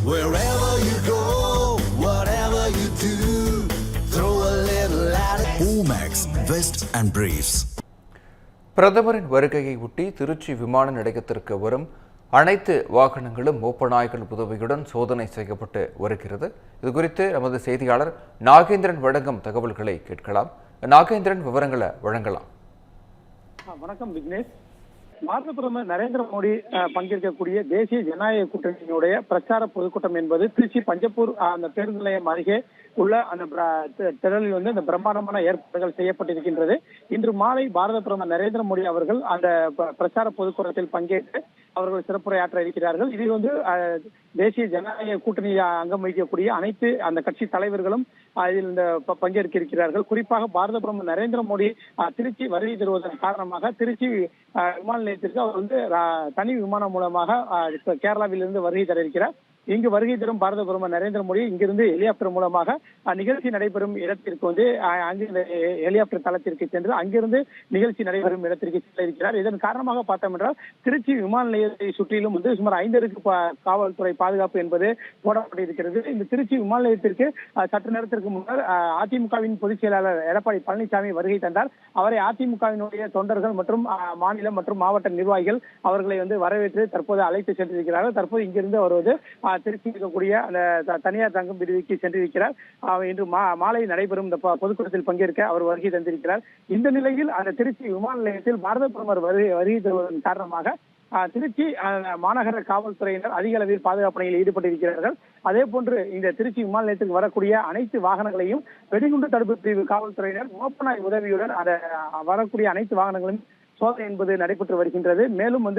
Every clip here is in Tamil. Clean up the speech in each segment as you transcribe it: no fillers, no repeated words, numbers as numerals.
Wherever you go, whatever you do, throw a little at it. Omax, Vest and Briefs. பிரதமரின் வருகையை ஒட்டி திருச்சி விமான நிலையத்திற்கு வரும் அனைத்து வாகனங்களும் மோப்ப நாய்கள் உதவியுடன் சோதனை செய்யப்பட்டு வருகிறது. இதுகுறித்து நமது செய்தியாளர் நாகேந்திரன் வழங்கும் தகவல்களை கேட்கலாம். நாகேந்திரன், விவரங்களை வழங்கலாம். வணக்கம் விக்னேஷ். பாரத பிரதமர் நரேந்திர மோடி பங்கேற்கக்கூடிய தேசிய ஜனநாயக கூட்டணியினுடைய பிரச்சார பொதுக்கூட்டம் என்பது திருச்சி பஞ்சப்பூர் அந்த பேருந்து நிலையம் அருகே உள்ள அந்த திடலில் அந்த பிரம்மாண்டமான ஏற்பாடுகள் செய்யப்பட்டிருக்கின்றது. இன்று மாலை பாரத பிரதமர் நரேந்திர மோடி அவர்கள் அந்த பிரச்சார பொதுக்கூட்டத்தில் பங்கேற்று அவர்கள் சிறப்புரையாற்ற இருக்கிறார்கள். இதில் தேசிய ஜனநாயக கூட்டணியில் அங்கம் வகிக்கக்கூடிய அனைத்து அந்த கட்சி தலைவர்களும் இதில் பங்கேற்க இருக்கிறார்கள். குறிப்பாக பாரத பிரதமர் நரேந்திர மோடி திருச்சி வருகை தருவதன் காரணமாக திருச்சி விமான நிலையத்திற்கு அவர் தனி விமானம் மூலமாக கேரளாவிலிருந்து வருகை தர இருக்கிறார். இங்கு வருகை தரும் பாரத பிரதமர் நரேந்திர மோடி இங்கிருந்து ஹெலிகாப்டர் மூலமாக நிகழ்ச்சி நடைபெறும் இடத்திற்கு அங்கு ஹெலிகாப்டர் தளத்திற்கு சென்று அங்கிருந்து நிகழ்ச்சி நடைபெறும் இடத்திற்கு செல்ல இருக்கிறார். இதன் காரணமாக பார்த்தோம் என்றால் திருச்சி விமான நிலையத்தை சுற்றிலும் சுமார் 5 காவல்துறை பாதுகாப்பு என்பது போடப்பட்டிருக்கிறது. இந்த திருச்சி விமான நிலையத்திற்கு சற்று நேரத்திற்கு முன்னர் அதிமுகவின் பொதுச் செயலாளர் எடப்பாடி பழனிசாமி வருகை தந்தார். அவரை அதிமுகவினுடைய தொண்டர்கள் மற்றும் மாநில மற்றும் மாவட்ட நிர்வாகிகள் அவர்களை வரவேற்று தற்போது அழைத்து சென்றிருக்கிறார்கள். தற்போது இங்கிருந்து வருவது திருச்சி இருக்கக்கூடிய அந்த தனியார் தங்கும் விடுதிக்கு சென்றிருக்கிறார். இன்று மாலை நடைபெறும் இந்த பொதுக்கூட்டத்தில் பங்கேற்க அவர் வருகை தந்திருக்கிறார். இந்த நிலையில் அந்த திருச்சி விமான நிலையத்தில் பாரத பிரதமர் வருகை தருவதன் காரணமாக திருச்சி மாநகர காவல்துறையினர் அதிக அளவில் பாதுகாப்பு பணியில் ஈடுபட்டிருக்கிறார்கள். அதே போன்று இந்த திருச்சி விமான நிலையத்துக்கு வரக்கூடிய அனைத்து வாகனங்களையும் வெடிகுண்டு தடுப்பு பிரிவு காவல்துறையினர் மோப்பநாய் உதவியுடன் வரக்கூடிய அனைத்து வாகனங்களும் சோதனை என்பது நடைபெற்று வருகின்றது. மேலும்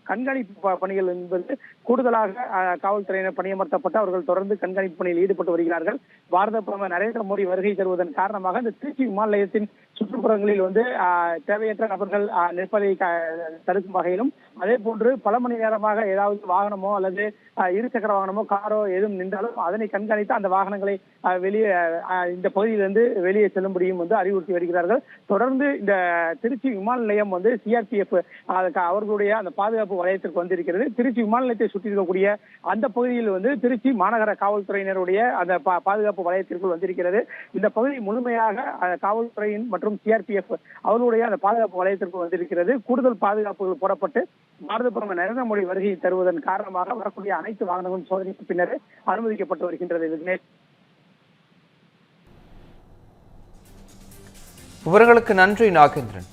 கண்காணிப்பு பணிகள் என்பது கூடுதலாக காவல்துறையினர் பணியமர்த்தப்பட்டு அவர்கள் தொடர்ந்து கண்காணிப்பு பணியில் ஈடுபட்டு வருகிறார்கள். பாரத பிரதமர் நரேந்திர மோடி வருகை தருவதன் காரணமாக இந்த திருச்சி விமான நிலையத்தின் சுற்றுப்புறங்களில் தேவையற்ற நபர்கள் நிற்பதை தடுக்கும் வகையிலும், அதே போன்று பல மணி நேரமாக ஏதாவது வாகனமோ அல்லது இருசக்கர வாகனமோ காரோ எதுவும் நின்றாலும் அதனை கண்காணித்து அந்த வாகனங்களை வெளியே இந்த பகுதியிலிருந்து வெளியே செல்லும்படியும் அறிவுறுத்தி வருகிறார்கள். தொடர்ந்து இந்த திருச்சி விமான நிலையம் சிஆர்பிஎஃப் அவர்களுடைய அந்த பாதுகாப்பு வலயத்திற்கு வந்திருக்கிறது. திருச்சி விமான நிலையத்தை சுற்றி இருக்கக்கூடிய அந்த பகுதியில் திருச்சி மாநகர காவல்துறையினருடைய அந்த பாதுகாப்பு வலயத்திற்குள் வந்திருக்கிறது. இந்த பகுதி முழுமையாக காவல்துறையின் மற்றும் சிஆர்பிஎஃப் அவர்களுடைய அந்த பாதுகாப்பு வலயத்திற்குள் வந்திருக்கிறது. கூடுதல் பாதுகாப்புகள் போடப்பட்டு பாரத பிரதமர் நரேந்திர மோடி வருகை தருவதன் காரணமாக வரக்கூடிய அனைத்து வாகனங்களும் சோதனைக்கு பின்னர் அனுமதிக்கப்பட்டு வருகின்றது. விக்னேஷ், விவரங்களுக்கு நன்றி நாகேந்திரன்.